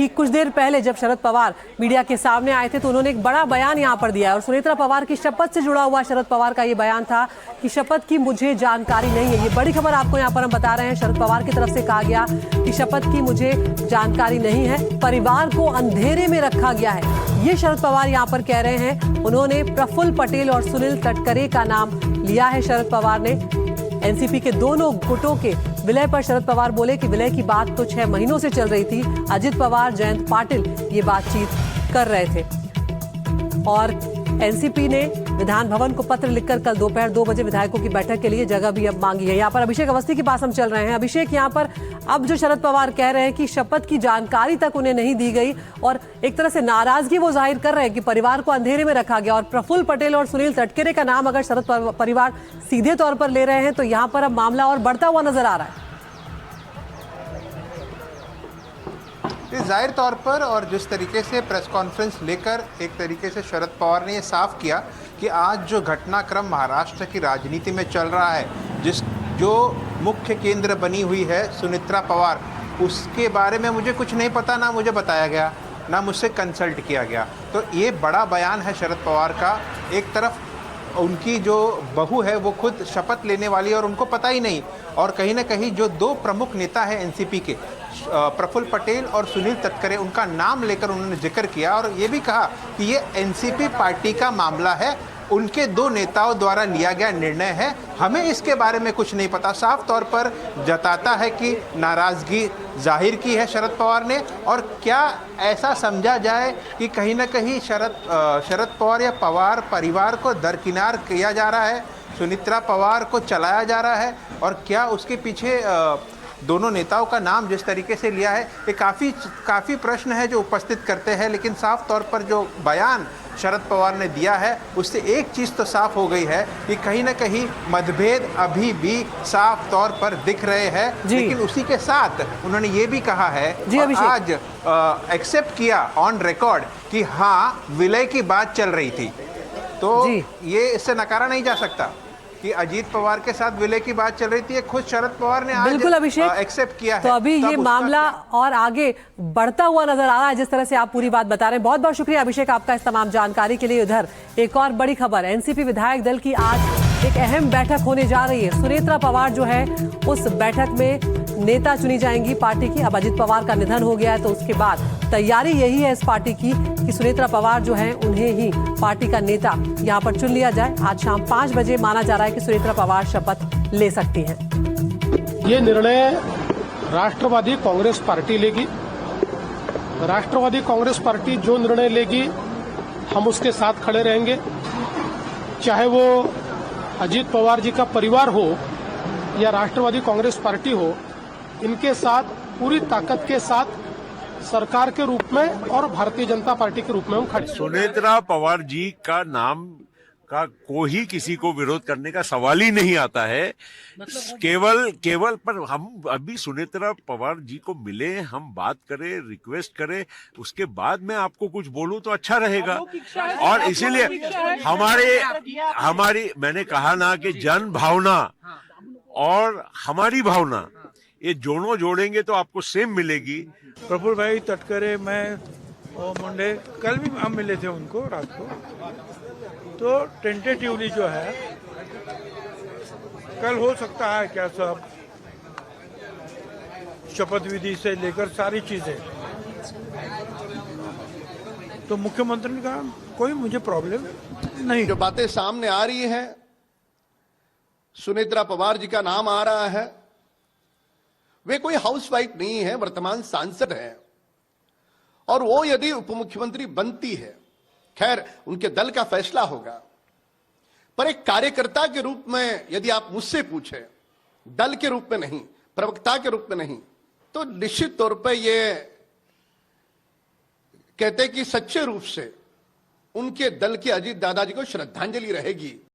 कि कुछ देर पहले जब शरद पवार मीडिया के सामने आए थे तो उन्होंने एक बड़ा बयान यहाँ पर दिया है और सुनेत्रा पवार की शपथ से जुड़ा हुआ शरद पवार का ये बयान था कि शपथ की मुझे जानकारी नहीं है। ये बड़ी खबर आपको यहाँ पर हम बता रहे हैं। शरद पवार की तरफ से कहा गया कि शपथ की मुझे जानकारी नहीं है, परिवार को अंधेरे में रखा गया है। ये शरद पवार यहाँ पर कह रहे हैं। उन्होंने प्रफुल्ल पटेल और सुनील तटकरे का नाम लिया है शरद पवार ने। एनसीपी के दोनों गुटों के विलय पर शरद पवार बोले कि विलय की बात तो 6 महीनों से चल रही थी। अजित पवार, जयंत पाटिल ये बातचीत कर रहे थे और एनसीपी ने विधान भवन को पत्र लिखकर कल दोपहर 2 बजे विधायकों की बैठक के लिए जगह भी अब मांगी है। यहाँ पर अभिषेक अवस्थी के पास हम चल रहे हैं। अभिषेक, यहाँ पर अब जो शरद पवार कह रहे हैं कि शपथ की जानकारी तक उन्हें नहीं दी गई और एक तरह से नाराजगी वो जाहिर कर रहे हैं कि परिवार को अंधेरे में रखा गया और प्रफुल्ल पटेल और सुनील तटकरे का नाम अगर शरद परिवार सीधे तौर पर ले रहे हैं तो यहाँ पर अब मामला और बढ़ता हुआ नजर आ रहा है। जाहिर तौर पर और जिस तरीके से प्रेस कॉन्फ्रेंस लेकर एक तरीके से शरद पवार ने ये साफ किया कि आज जो घटनाक्रम महाराष्ट्र की राजनीति में चल रहा है, जो मुख्य केंद्र बनी हुई है सुनेत्रा पवार, उसके बारे में मुझे कुछ नहीं पता, ना मुझे बताया गया, ना मुझसे कंसल्ट किया गया। तो ये बड़ा बयान है शरद पवार का। एक तरफ उनकी जो बहू है वो खुद शपथ लेने वाली है और उनको पता ही नहीं, और कहीं ना कहीं जो 2 प्रमुख नेता हैं एनसीपी के, प्रफुल्ल पटेल और सुनील तटकरे, उनका नाम लेकर उन्होंने जिक्र किया और ये भी कहा कि ये एनसीपी पार्टी का मामला है, उनके 2 नेताओं द्वारा लिया गया निर्णय है, हमें इसके बारे में कुछ नहीं पता। साफ तौर पर जताता है कि नाराज़गी जाहिर की है शरद पवार ने। और क्या ऐसा समझा जाए कि कहीं ना कहीं शरद पवार या पवार परिवार को दरकिनार किया जा रहा है, सुनेत्रा पवार को चलाया जा रहा है, और क्या उसके पीछे दोनों नेताओं का नाम जिस तरीके से लिया है, ये काफ़ी प्रश्न है जो उपस्थित करते हैं। लेकिन साफ तौर पर जो बयान शरद पवार ने दिया है उससे एक चीज़ तो साफ हो गई है कि कहीं ना कहीं मतभेद अभी भी साफ तौर पर दिख रहे हैं। लेकिन उसी के साथ उन्होंने ये भी कहा है और आज एक्सेप्ट किया ऑन रिकॉर्ड कि हाँ, विलय की बात चल रही थी। तो ये इससे नकारा नहीं जा सकता कि अजीत पवार के साथ विलय की बात चल रही थी। खुद शरद पवार ने आज बिल्कुल अभिषेक एक्सेप्ट किया है। तो अभी ये मामला और आगे बढ़ता हुआ नजर आ रहा है जिस तरह से आप पूरी बात बता रहे हैं। बहुत बहुत शुक्रिया अभिषेक आपका इस तमाम जानकारी के लिए। उधर एक और बड़ी खबर, एनसीपी विधायक दल की आज एक अहम बैठक होने जा रही है। सुनेत्रा पवार जो है उस बैठक में नेता चुनी जाएंगी पार्टी की। अब अजित पवार का निधन हो गया है तो उसके बाद तैयारी यही है इस पार्टी की कि सुनेत्रा पवार जो है उन्हें ही पार्टी का नेता यहाँ पर चुन लिया जाए। आज शाम 5 बजे माना जा रहा है कि सुनेत्रा पवार शपथ ले सकती हैं। ये निर्णय राष्ट्रवादी कांग्रेस पार्टी लेगी। राष्ट्रवादी कांग्रेस पार्टी जो निर्णय लेगी हम उसके साथ खड़े रहेंगे, चाहे वो अजीत पवार जी का परिवार हो या राष्ट्रवादी कांग्रेस पार्टी हो। इनके साथ पूरी ताकत के साथ सरकार के रूप में और भारतीय जनता पार्टी के रूप में हम खड़े। सुनेत्रा पवार जी का नाम का कोई किसी को विरोध करने का सवाल ही नहीं आता है। केवल पर हम अभी सुनेत्रा पवार जी को मिले, हम बात करें, रिक्वेस्ट करें, उसके बाद मैं आपको कुछ बोलूं तो अच्छा रहेगा। और इसीलिए हमारी मैंने कहा ना कि जन भावना और हमारी भावना ये दोनों जोड़ेंगे तो आपको सेम मिलेगी। प्रफुल्ल भाई तटकरे, मैं और मुंडे कल भी हम मिले थे उनको रात को। तो टेंटेटिवली जो है कल हो सकता है क्या सब शपथ विधि से लेकर सारी चीजें। तो मुख्यमंत्री ने कहा कोई मुझे प्रॉब्लम नहीं। जो बातें सामने आ रही हैं, सुनेत्रा पवार जी का नाम आ रहा है, वे कोई हाउसवाइफ नहीं है, वर्तमान सांसद है और वो यदि उप मुख्यमंत्री बनती है, खैर उनके दल का फैसला होगा, पर एक कार्यकर्ता के रूप में यदि आप मुझसे पूछे, दल के रूप में नहीं, प्रवक्ता के रूप में नहीं, तो निश्चित तौर पर ये कहते कि सच्चे रूप से उनके दल के अजीत दादाजी को श्रद्धांजलि रहेगी।